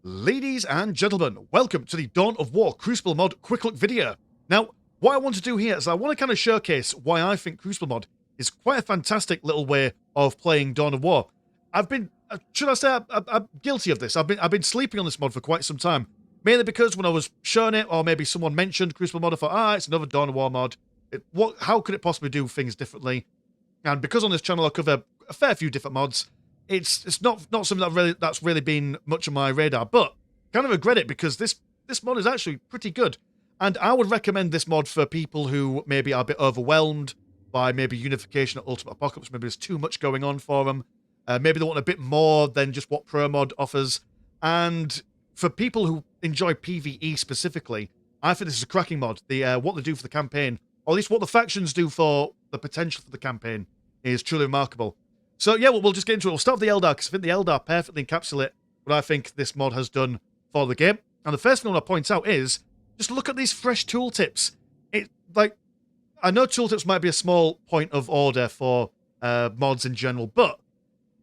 Ladies and gentlemen, welcome to the Dawn of War Crucible Mod quick look video. Now, what I want to do here is I want to kind of showcase why I think Crucible Mod is quite a fantastic little way of playing Dawn of War. I've been, should I say, I'm guilty of this. I've been sleeping on this mod for quite some time, mainly because when I was showing it, or maybe someone mentioned Crucible Mod, I thought, it's another Dawn of War mod. How could it possibly do things differently? And because on this channel I cover a fair few different mods, it's not something that's really been much on my radar, but kind of regret it because this mod is actually pretty good. And I would recommend this mod for people who maybe are a bit overwhelmed by maybe Unification or Ultimate Apocalypse. Maybe there's too much going on for them. Maybe they want a bit more than just what Pro Mod offers. And for people who enjoy PvE specifically, I think this is a cracking mod. What they do for the campaign, or at least what the factions do for the potential for the campaign, is truly remarkable. So yeah, we'll just get into it. We'll start with the Eldar, because I think the Eldar perfectly encapsulate what I think this mod has done for the game. And the first thing I want to point out is, just look at these fresh tooltips. I know tooltips might be a small point of order for mods in general, but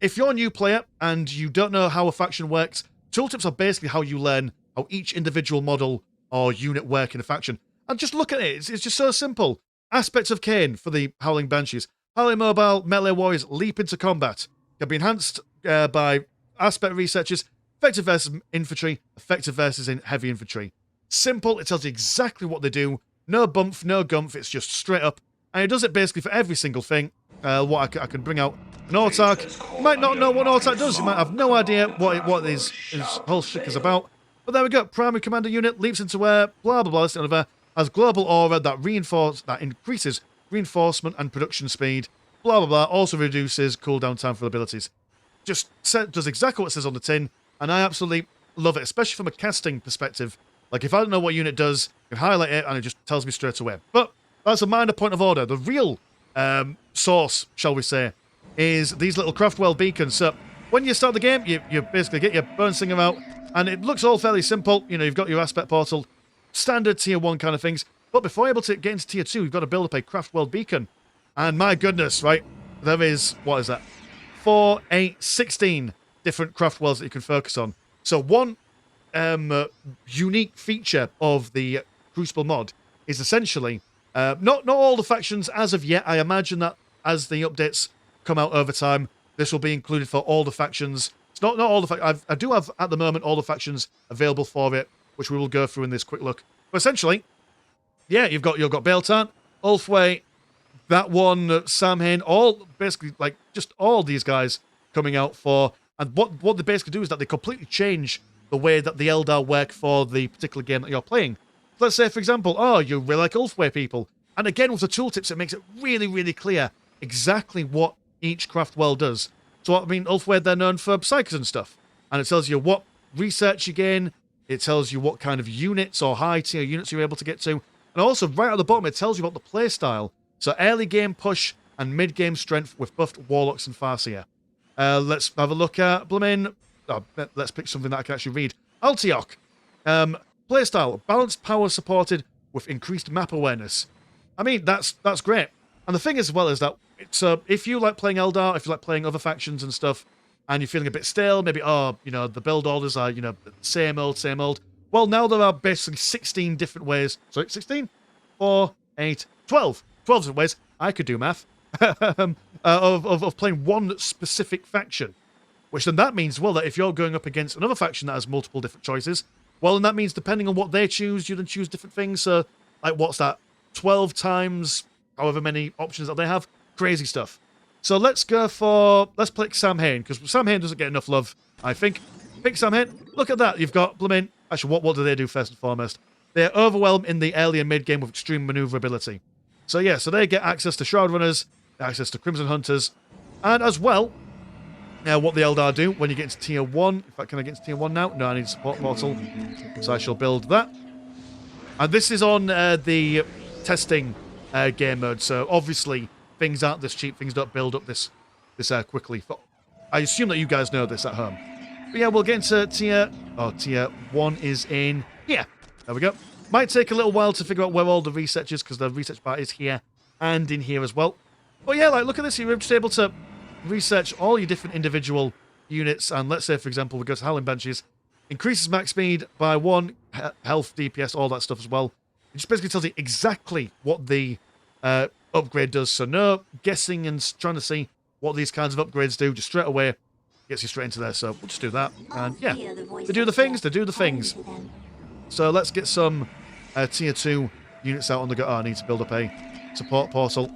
if you're a new player and you don't know how a faction works, tooltips are basically how you learn how each individual model or unit work in a faction. And just look at it. It's just so simple. Aspects of Cain for the Howling Banshees. Highly mobile melee warriors leap into combat. Can be enhanced by aspect researchers. Effective versus infantry. Effective versus heavy infantry. Simple. It tells you exactly what they do. No bump, no gumph. It's just straight up. And it does it basically for every single thing. I can bring out an autarch. You might not know what an autarch does. You might have no idea what his whole shtick is about. But there we go. Primary commander unit leaps into air. Blah, blah, blah. This and has global aura that increases reinforcement and production speed, blah blah blah, also reduces cooldown time for abilities. Just does exactly what it says on the tin, and I absolutely love it, especially from a casting perspective. Like, if I don't know what unit does, I can highlight it and it just tells me straight away. But that's a minor point of order. The real source, shall we say, is these little craftworld beacons. So when you start the game, you basically get your burn singer out, and it looks all fairly simple. You know, you've got your aspect portal, standard tier 1 kind of things. But before you're able to get into tier 2, you've got to build up a craftworld beacon. And my goodness, right? There is, what is that? 4, 8, 16 different craftworlds that you can focus on. So one unique feature of the Crucible mod is essentially, not all the factions as of yet. I imagine that as the updates come out over time, this will be included for all the factions. It's not all the factions. I do have, at the moment, all the factions available for it, which we will go through in this quick look. But essentially, yeah, you've got Beltan, Ulfway, that one, Samhain, all basically, like, just all these guys coming out for, and what they basically do is that they completely change the way that the Eldar work for the particular game that you're playing. Let's say, for example, you really like Ulfway people, and again with the tooltips it makes it really, really clear exactly what each craftworld does. So I mean, Ulfway, they're known for psychers and stuff, and it tells you what research you gain, it tells you what kind of units or high tier units you're able to get to. And also, right at the bottom, it tells you about the playstyle. So, early game push and mid game strength with buffed warlocks and farseer. Let's have a look at let's pick something that I can actually read. Altiok. Playstyle, balanced power supported with increased map awareness. I mean, that's great. And the thing as well is that if you like playing Eldar, if you like playing other factions and stuff, and you're feeling a bit stale, maybe the build orders are same old. Well, now there are basically 16 different ways. Sorry, 16? 4, 8, 12. 12 different ways. I could do math. of playing one specific faction. Which then that means, well, that if you're going up against another faction that has multiple different choices, well, then that means depending on what they choose, you then choose different things. So, like, what's that? 12 times however many options that they have. Crazy stuff. So let's pick Samhain, because Samhain doesn't get enough love, I think. Pick Samhain. Look at that. You've got blooming. Actually, what do they do first and foremost? They overwhelm in the early and mid game with extreme maneuverability. So yeah, so they get access to Shroud Runners, access to Crimson Hunters, and as well, what the Eldar do when you get into tier 1. In fact, can I get into tier 1 now? No, I need a support portal. So I shall build that. And this is on the testing game mode. So obviously, things aren't this cheap. Things don't build up this quickly. I assume that you guys know this at home. But yeah, we'll get into tier 1 is in here. There we go. Might take a little while to figure out where all the research is, because the research part is here and in here as well. But yeah, like, look at this. You're just able to research all your different individual units. And let's say, for example, we go to Howling Banshees. increases max speed by 1, health, DPS, all that stuff as well. It just basically tells you exactly what the upgrade does. So no guessing and trying to see what these kinds of upgrades do. Just straight away gets you straight into there. So we'll just do that. And yeah, they do the things. They do the things. So let's get some tier 2 units out on the go. Oh, I need to build up a support portal.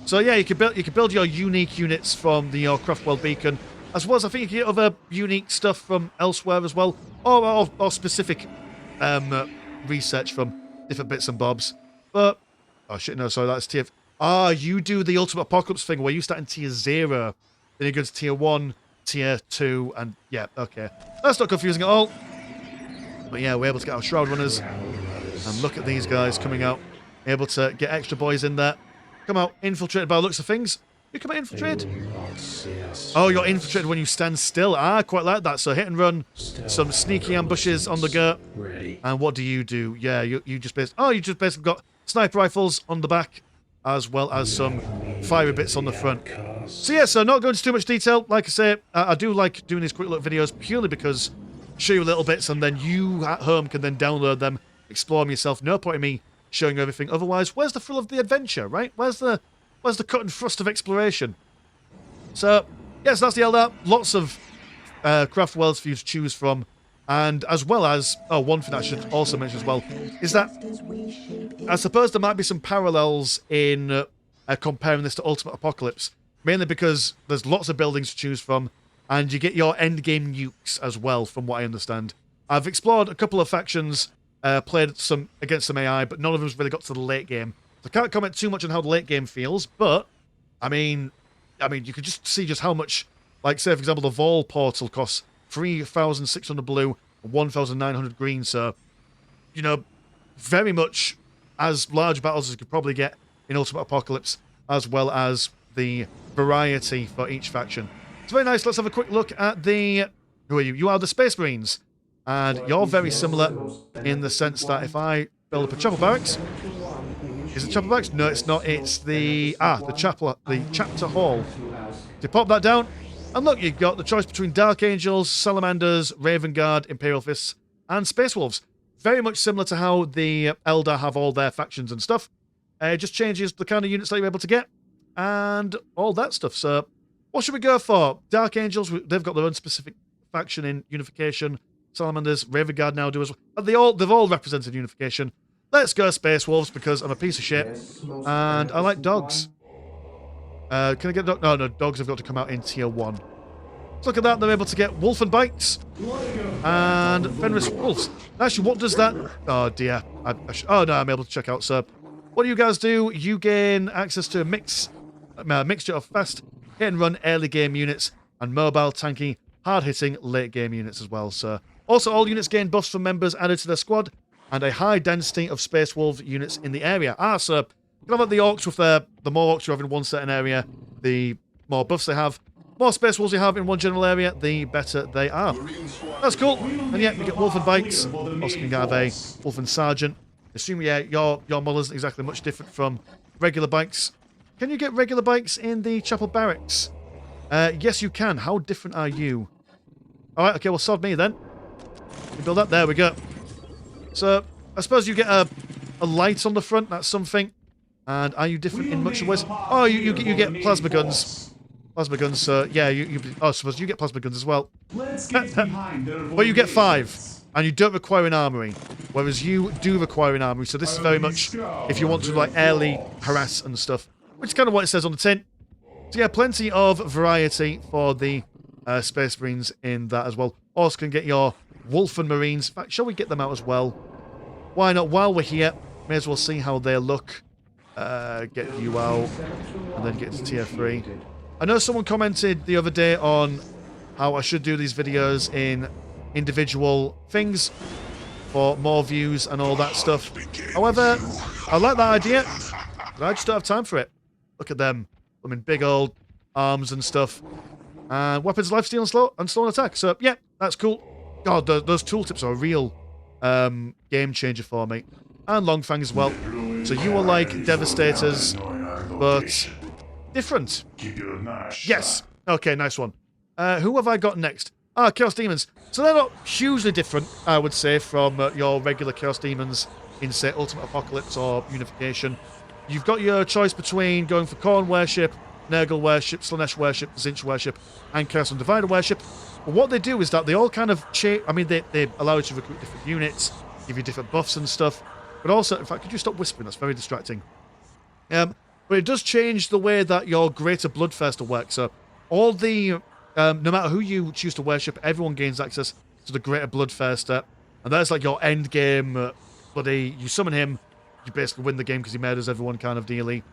So yeah, you can build your unique units from the craftworld beacon, as well as I think you can get other unique stuff from elsewhere as well, or specific research from different bits and bobs. But oh shit, no, sorry, that's tier. You do the ultimate apocalypse thing where you start in tier 0, then you go to tier 1, tier 2, and yeah, okay, that's not confusing at all. But yeah, we're able to get our shroud runners, and look at these guys coming out, able to get extra boys in there. Come out, infiltrated by the looks of things. You come out infiltrated. Oh, you're infiltrated when you stand still. I quite like that. So hit and run, some sneaky ambushes on the go. And what do? Yeah, you just basically got sniper rifles on the back, as well as some fiery bits on the front. So yeah, so not going into too much detail. Like I say, I do like doing these quick look videos purely because show you little bits, and then you at home can then download them, explore them yourself. No point in me showing everything. Otherwise, where's the thrill of the adventure, right? Where's the cut and thrust of exploration? So, yes, that's the Eldar. Lots of craft worlds for you to choose from. And as well as, one thing I should also mention as well, is that I suppose there might be some parallels in comparing this to Ultimate Apocalypse. Mainly because there's lots of buildings to choose from, and you get your endgame nukes as well, from what I understand. I've explored a couple of factions, played some against some AI, but none of them's really got to the late game. So I can't comment too much on how the late game feels, but I mean, you could just see just how much, like say for example, the Vol portal costs 3,600 blue and 1,900 green. So, you know, very much as large battles as you could probably get in Ultimate Apocalypse, as well as the variety for each faction. It's very nice. Let's have a quick look at the. Who are you? You are the Space Marines. And you're very similar in the sense that if I build up a chapel barracks, is it chapel barracks? No, it's not. It's the chapter hall. You pop that down, and look, you've got the choice between Dark Angels, Salamanders, Raven Guard, Imperial Fists, and Space Wolves. Very much similar to how the Eldar have all their factions and stuff. It just changes the kind of units that you're able to get, and all that stuff. So, what should we go for? Dark Angels, they've got their own specific faction in Unification. Salamanders, Raven Guard now do as well. They've all represented Unification. Let's go Space Wolves because I'm a piece of shit. And I like dogs. Can I get a dog? No, dogs have got to come out in tier 1. Let's look at that. They're able to get Wolf and Bites. And Fenris Wolves. Actually, what does that... Oh, dear. Oh, no, I'm able to check out. So, what do you guys do? You gain access to a mixture of fast, hit and run early game units and mobile, tanky, hard-hitting late game units as well. So, also, all units gain buffs from members added to their squad, and a high density of Space Wolf units in the area. So, you know about the Orcs with the more Orcs you have in one certain area, the more buffs they have. More Space Wolves you have in one general area, the better they are. That's cool. And yeah, you get Wolf and Bikes. Also, you can have a Wolf and Sergeant. Assume, yeah, your model isn't exactly much different from regular bikes. Can you get regular bikes in the Chapel Barracks? Yes, you can. How different are you? Alright, okay, well, sod me then. You build that. There we go. So, I suppose you get a light on the front. That's something. And are you different in much ways? Oh, you get plasma guns. Plasma guns. So, yeah, I suppose you get plasma guns as well. Well, you get 5. And you don't require an armory. Whereas you do require an armory. So, this is very much if you want to, like, airly harass and stuff. Which is kind of what it says on the tin. So, yeah, plenty of variety for the Space Marines in that as well. Also can get your Wolf and Marines. In fact, shall we get them out as well? Why not? While we're here, may as well see how they look. Get you out. And then get to tier 3. I know someone commented the other day on how I should do these videos in individual things for more views and all that stuff. However, I like that idea, but I just don't have time for it. Look at them. I mean, big old arms and stuff. And weapons, lifesteal, and slow attack. So, yeah, that's cool. God, those tooltips are a real game changer for me. And Longfang as well. So you are like Devastators, but different. Yes. Okay, nice one. Who have I got next? Chaos Demons. So they're not hugely different, I would say, from your regular Chaos Demons in, say, Ultimate Apocalypse or Unification. You've got your choice between going for Khorne worship, Nurgle worship, Slaanesh worship, Tzeentch worship, and Chaos and Divider worship. But what they do is that they all kind of change. I mean, they allow you to recruit different units, give you different buffs and stuff. But also, in fact, could you stop whispering? That's very distracting. But it does change the way that your Greater Bloodthirster works. So all the, no matter who you choose to worship, everyone gains access to the Greater Bloodthirster. And that's like your end game, bloody, you summon him, you basically win the game because he murders everyone kind of dealy.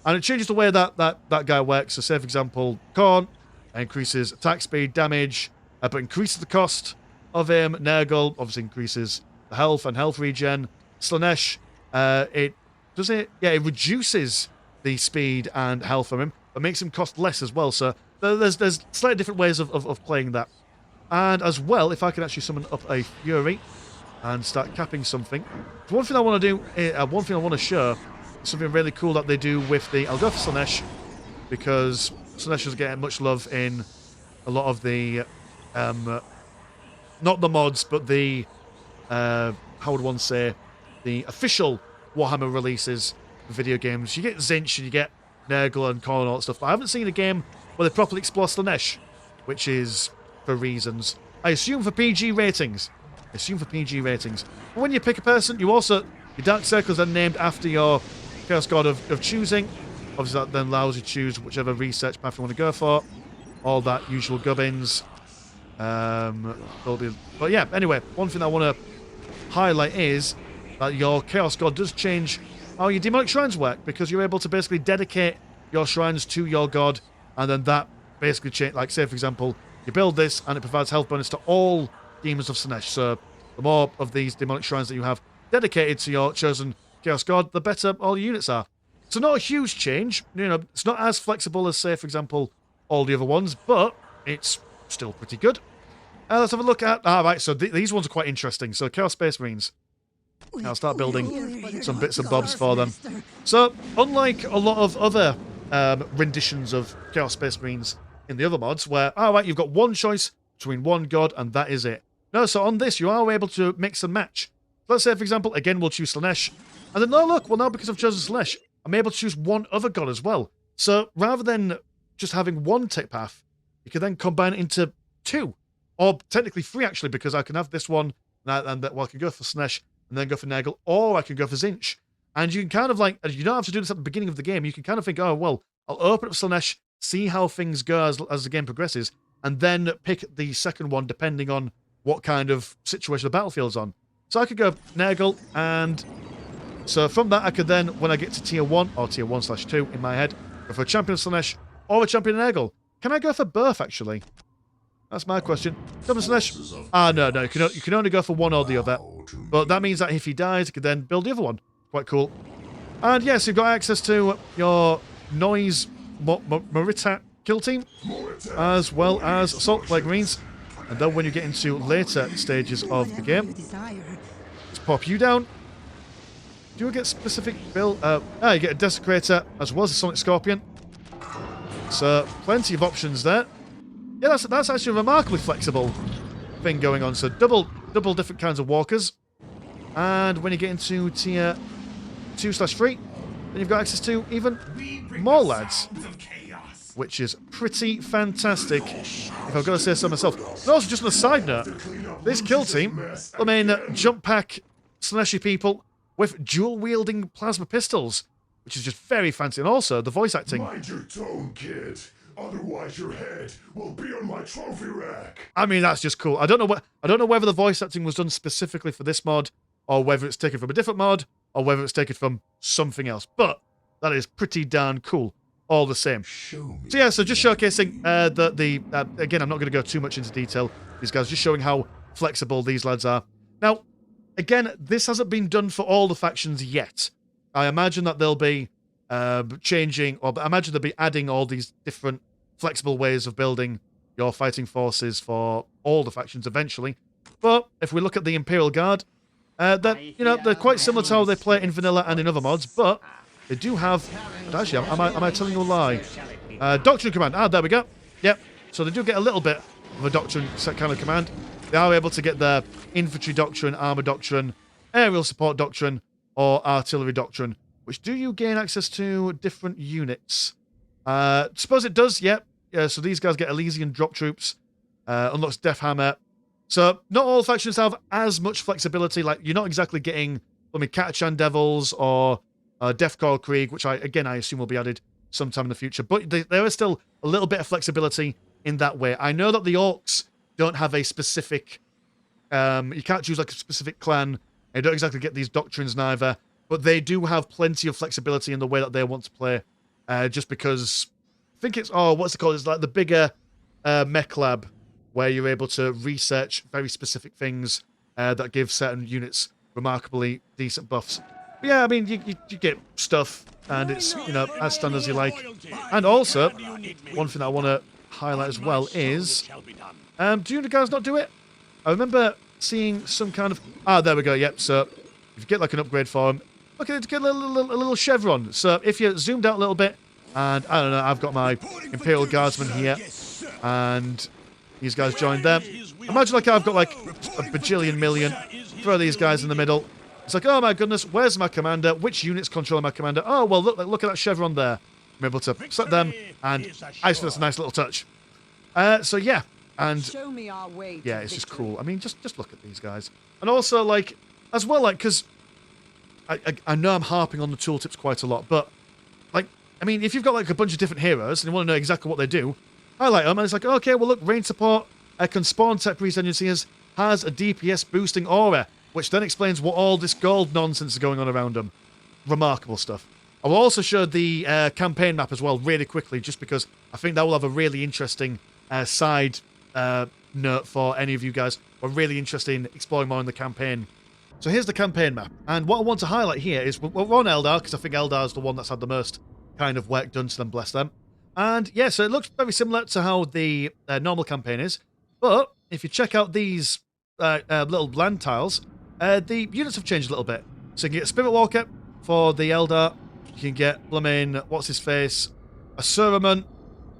And it changes the way that guy works. So say, for example, Khorne increases attack speed, damage, but increases the cost of him. Nurgle obviously increases the health and health regen. Slaanesh, it reduces the speed and health from him, but makes him cost less as well. So there's slightly different ways of playing that. And as well, if I can actually summon up a Fury and start capping something. One thing I want to do, one thing I want to show, is something really cool that they do with the... I'll go for Slaanesh, because Slaanesh is getting much love in a lot of the... not the mods, but the... how would one say... the official Warhammer releases for video games. You get Tzeentch and you get Nurgle and Khorne and all that stuff. But I haven't seen a game where they properly explore Slaanesh, which is for reasons. I assume for PG ratings. But when you pick a person, you also... Your Dark Circles are named after your Chaos God of choosing. Obviously, that then allows you to choose whichever research path you want to go for. All that usual gubbins. But yeah, anyway, one thing I want to highlight is that your Chaos God does change how your demonic shrines work, because you're able to basically dedicate your shrines to your god, and then that basically change. Like, say, for example, you build this and it provides health bonus to all demons of Slaanesh. So the more of these demonic shrines that you have dedicated to your chosen Chaos God, the better all your units are. So not a huge change. You know, it's not as flexible as, say, for example, all the other ones, but it's still pretty good. Let's have a look at... right, so these ones are quite interesting. So Chaos Space Marines. I'll start building some bits and bobs for them. So, unlike a lot of other renditions of Chaos Space Marines in the other mods, where, right, you've got one choice between one god, and that is it. No, so on this, you are able to mix and match. Let's say, for example, again, we'll choose Slaanesh. And then, oh, look, well, now because I've chosen Slaanesh, I'm able to choose one other god as well. So, rather than just having one tech path, you can then combine it into two. Or technically three, actually, because I can have this one, and I can go for Slaanesh, and then go for Nurgle, or I can go for Tzeentch. And you can kind of like, you don't have to do this at the beginning of the game, you can kind of think, oh, well, I'll open up Slaanesh, see how things go as the game progresses, and then pick the second one depending on what kind of situation the battlefield's on. So I could go Nurgle, and so from that I could then, when I get to tier 1, or tier 1/2 in my head, go for a champion of Slaanesh, or a champion of Nurgle. Can I go for both, actually? That's my question. Champion Slaanesh? No, you can only go for one or the other. But that means that if he dies, you can then build the other one. Quite cool. And yes, you've got access to your Noise Morita kill team, as well as Assault Plague Marines. And then when you get into later stages of the game, let's pop you down. Do you get specific build? You get a Desecrator as well as a Sonic Scorpion. So plenty of options there. Yeah, that's actually a remarkably flexible thing going on. So double different kinds of walkers. And when you get into tier 2/3, then you've got access to even more lads, which is pretty fantastic, if I've got to say so myself. And also, just on a side note, this kill team, I mean, jump pack Slaaneshy people with dual-wielding plasma pistols, which is just very fancy. And also, the voice acting. Mind your tone, kid. Otherwise, your head will be on my trophy rack. I mean, that's just cool. I don't know whether the voice acting was done specifically for this mod, or whether it's taken from a different mod, or whether it's taken from something else. But that is pretty darn cool, all the same. So yeah, so just showcasing again, I'm not going to go too much into detail. These guys, just showing how flexible these lads are. Now, again, this hasn't been done for all the factions yet. I imagine that they'll be changing, or I imagine they'll be adding all these different flexible ways of building your fighting forces for all the factions eventually. But if we look at the Imperial Guard, they're quite similar to how they play in vanilla and in other mods, but they do have... Actually, am I telling you a lie? Doctrine Command. There we go. Yep. So they do get a little bit of a doctrine set kind of command. They are able to get their infantry doctrine, armor doctrine, aerial support doctrine, or artillery doctrine. Which do you gain access to different units? Suppose it does, yep. Yeah, so these guys get Elysian drop troops, unlocks Death Hammer. So not all factions have as much flexibility. Like, you're not exactly getting, Catachan Devils or Deathcore Krieg, which I assume will be added sometime in the future. But there is still a little bit of flexibility in that way. I know that the Orcs don't have a specific, you can't choose like a specific clan. You don't exactly get these doctrines neither. But they do have plenty of flexibility in the way that they want to play. Just because, I think it's, what's it called? It's like the bigger mech lab, where you're able to research very specific things that give certain units remarkably decent buffs. But yeah, I mean, you get stuff, and it's, as standard as you like. And also, one thing that I want to highlight as well is, do you guys not do it? I remember seeing some kind of, there we go, yep, so if you get like an upgrade for them, look at it, get a little chevron. So if you zoomed out a little bit, and I don't know, I've got my Imperial Guardsmen here, and these guys joined them. Imagine like I've got like a bajillion million. Throw these guys in the middle. It's like, oh my goodness, where's my commander? Which units control my commander? Oh, well, look at that chevron there. I'm able to select them, and I think that's a nice little touch. So yeah, and yeah, it's just cool. I mean, just look at these guys. And also, like, as well, like, because I know I'm harping on the tooltips quite a lot, but, like, I mean, if you've got like a bunch of different heroes and you want to know exactly what they do, highlight them, and it's like, okay, well, look, range support can spawn tech priest engineers, has a DPS boosting aura, which then explains what all this gold nonsense is going on around them. Remarkable stuff. I will also show the campaign map as well really quickly, just because I think that will have a really interesting side note for any of you guys who are really interested in exploring more in the campaign. So here's the campaign map, and what I want to highlight here is we're on Eldar, because I think Eldar is the one that's had the most kind of work done to them, bless them. And yeah, so it looks very similar to how the normal campaign is, but if you check out these little land tiles, the units have changed a little bit. So you can get a Spirit Walker for the Eldar, you can get what's-his-face, a Suraman,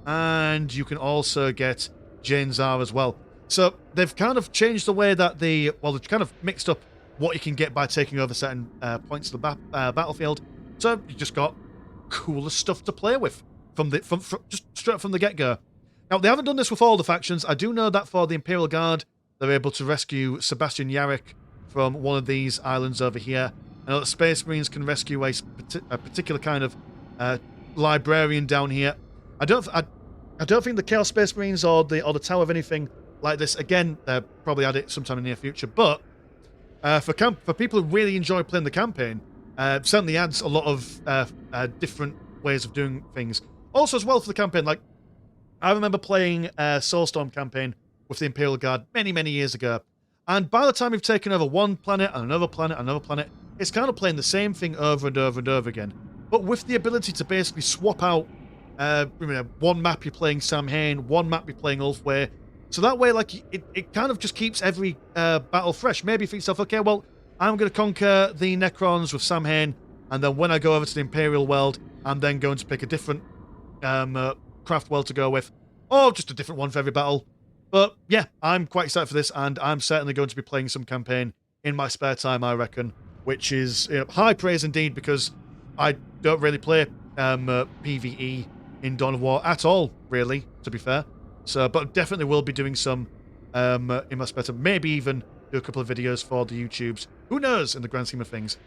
and you can also get Janzar as well. So they've kind of changed the way that they've kind of mixed up what you can get by taking over certain points of the battlefield. So you just got cooler stuff to play with from just straight from the get-go. Now, they haven't done this with all the factions. I do know that for the Imperial Guard, they're able to rescue Sebastian Yarrick from one of these islands over here. I know that Space Marines can rescue a particular kind of librarian down here. I don't think the Chaos Space Marines or the Tower of anything like this. Again, they'll probably add it sometime in the near future. But for people who really enjoy playing the campaign, certainly adds a lot of different ways of doing things. Also, as well for the campaign, like I remember playing Soulstorm campaign with the Imperial Guard many years ago, and by the time you've taken over one planet and another planet, it's kind of playing the same thing over and over and over again, but with the ability to basically swap out. One map you're playing Samhain, one map you're playing Ulfway. So that way, like, it kind of just keeps every battle fresh. Maybe for yourself, okay, well, I'm going to conquer the Necrons with Samhain, and then when I go over to the Imperial world, I'm then going to pick a different craft world to go with, or just a different one for every battle. But yeah, I'm quite excited for this, and I'm certainly going to be playing some campaign in my spare time, I reckon, which is high praise indeed, because I don't really play PvE in Dawn of War at all, really, to be fair. So, but definitely will be doing some in my spare time. Maybe even do a couple of videos for the YouTubes. Who knows, in the grand scheme of things.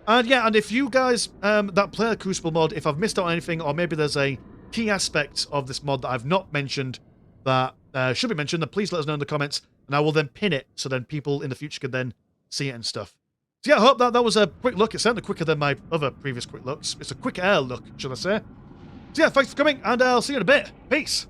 And yeah, and if you guys that play the Crucible mod, if I've missed out on anything, or maybe there's a key aspect of this mod that I've not mentioned that should be mentioned, then please let us know in the comments, and I will then pin it, so then people in the future can then see it and stuff. So yeah, I hope that was a quick look. It's certainly quicker than my other previous quick looks. It's a quick air look, should I say. So yeah, thanks for coming, and I'll see you in a bit. Peace!